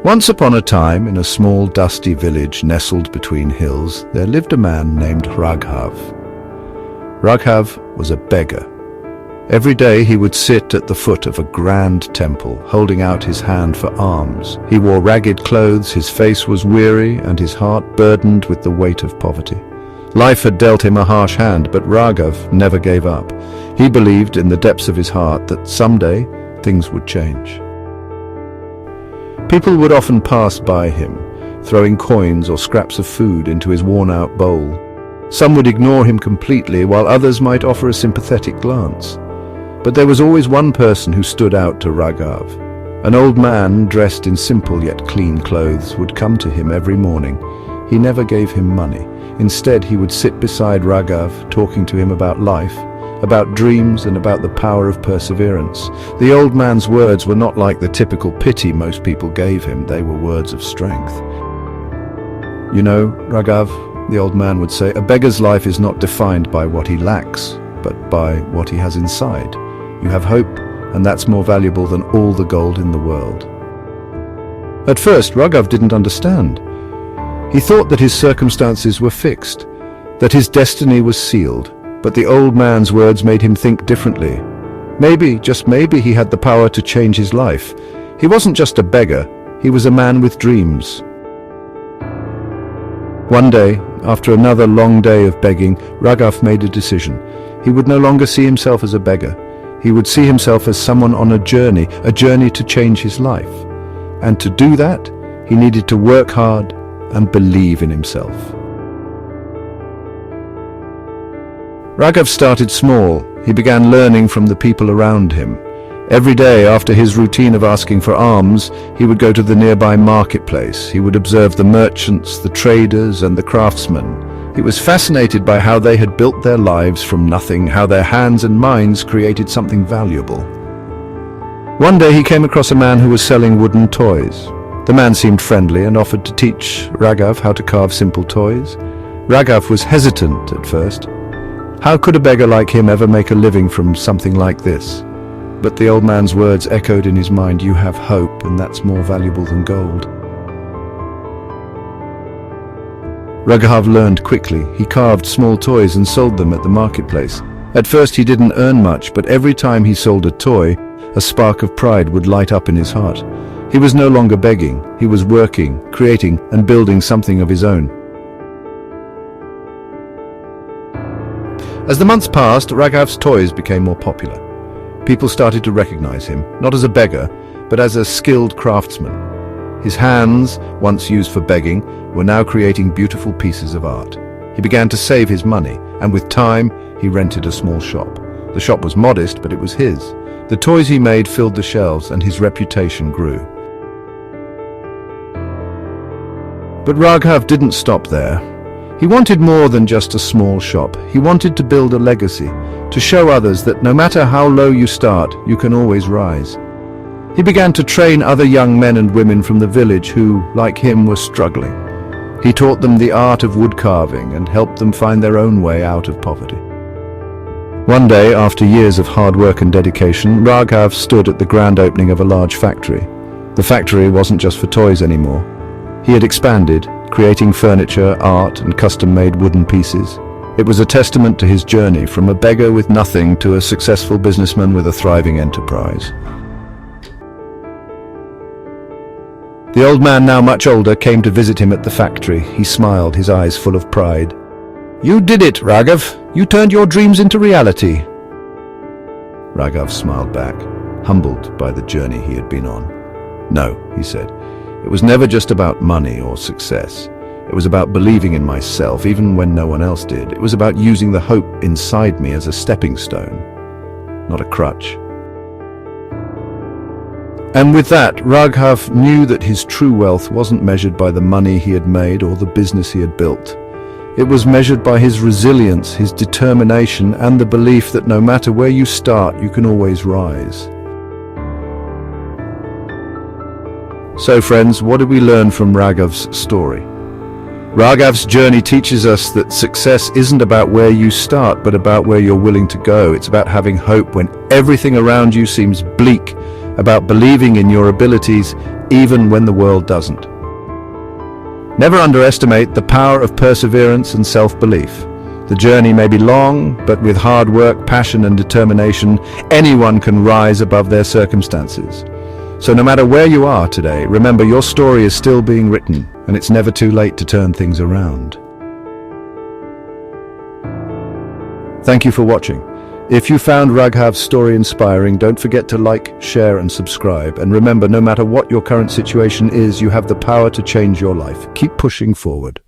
Once upon a time, in a small dusty village nestled between hills, there lived a man named Raghav. Raghav was a beggar. Every day he would sit at the foot of a grand temple, holding out his hand for alms. He wore ragged clothes, his face was weary, and his heart burdened with the weight of poverty. Life had dealt him a harsh hand, but Raghav never gave up. He believed in the depths of his heart that someday things would change. People would often pass by him, throwing coins or scraps of food into his worn-out bowl. Some would ignore him completely, while others might offer a sympathetic glance. But there was always one person who stood out to Raghav. An old man dressed in simple yet clean clothes would come to him every morning. He never gave him money. Instead, he would sit beside Raghav, talking to him about life, about dreams, and about the power of perseverance. The old man's words were not like the typical pity most people gave him. They were words of strength. "You know, Raghav," the old man would say, "a beggar's life is not defined by what he lacks, but by what he has inside. You have hope, and that's more valuable than all the gold in the world." At first, Raghav didn't understand. He thought that his circumstances were fixed, that his destiny was sealed. But the old man's words made him think differently. Maybe, just maybe, he had the power to change his life. He wasn't just a beggar, he was a man with dreams. One day, after another long day of begging, Raghav made a decision. He would no longer see himself as a beggar. He would see himself as someone on a journey to change his life. And to do that, he needed to work hard and believe in himself. Raghav started small. He began learning from the people around him. Every day, after his routine of asking for alms, he would go to the nearby marketplace. He would observe the merchants, the traders, and the craftsmen. He was fascinated by how they had built their lives from nothing, how their hands and minds created something valuable. One day he came across a man who was selling wooden toys. The man seemed friendly and offered to teach Raghav how to carve simple toys. Raghav was hesitant at first. How could a beggar like him ever make a living from something like this? But the old man's words echoed in his mind, "You have hope, and that's more valuable than gold." Raghav learned quickly. He carved small toys and sold them at the marketplace. At first he didn't earn much, but every time he sold a toy, a spark of pride would light up in his heart. He was no longer begging. He was working, creating, and building something of his own. As the months passed, Raghav's toys became more popular. People started to recognize him, not as a beggar, but as a skilled craftsman. His hands, once used for begging, were now creating beautiful pieces of art. He began to save his money, and with time, he rented a small shop. The shop was modest, but it was his. The toys he made filled the shelves, and his reputation grew. But Raghav didn't stop there. He wanted more than just a small shop. He wanted to build a legacy, to show others that no matter how low you start, you can always rise. He began to train other young men and women from the village who, like him, were struggling. He taught them the art of wood carving and helped them find their own way out of poverty. One day, after years of hard work and dedication, Raghav stood at the grand opening of a large factory. The factory wasn't just for toys anymore. He had expanded, creating furniture, art, and custom-made wooden pieces. It was a testament to his journey from a beggar with nothing to a successful businessman with a thriving enterprise. The old man, now much older, came to visit him at the factory. He smiled, his eyes full of pride. "You did it, Raghav. You turned your dreams into reality." Raghav smiled back, humbled by the journey he had been on. "No," he said. "It was never just about money or success. It was about believing in myself, even when no one else did. It was about using the hope inside me as a stepping stone, not a crutch." And with that, Raghav knew that his true wealth wasn't measured by the money he had made or the business he had built. It was measured by his resilience, his determination, and the belief that no matter where you start, you can always rise. So friends, what do we learn from Raghav's story? Raghav's journey teaches us that success isn't about where you start, but about where you're willing to go. It's about having hope when everything around you seems bleak, about believing in your abilities even when the world doesn't. Never underestimate the power of perseverance and self-belief. The journey may be long, but with hard work, passion and determination, anyone can rise above their circumstances. So no matter where you are today, remember your story is still being written, and it's never too late to turn things around. Thank you for watching. If you found Raghav's story inspiring, don't forget to like, share and subscribe. And remember, no matter what your current situation is, you have the power to change your life. Keep pushing forward.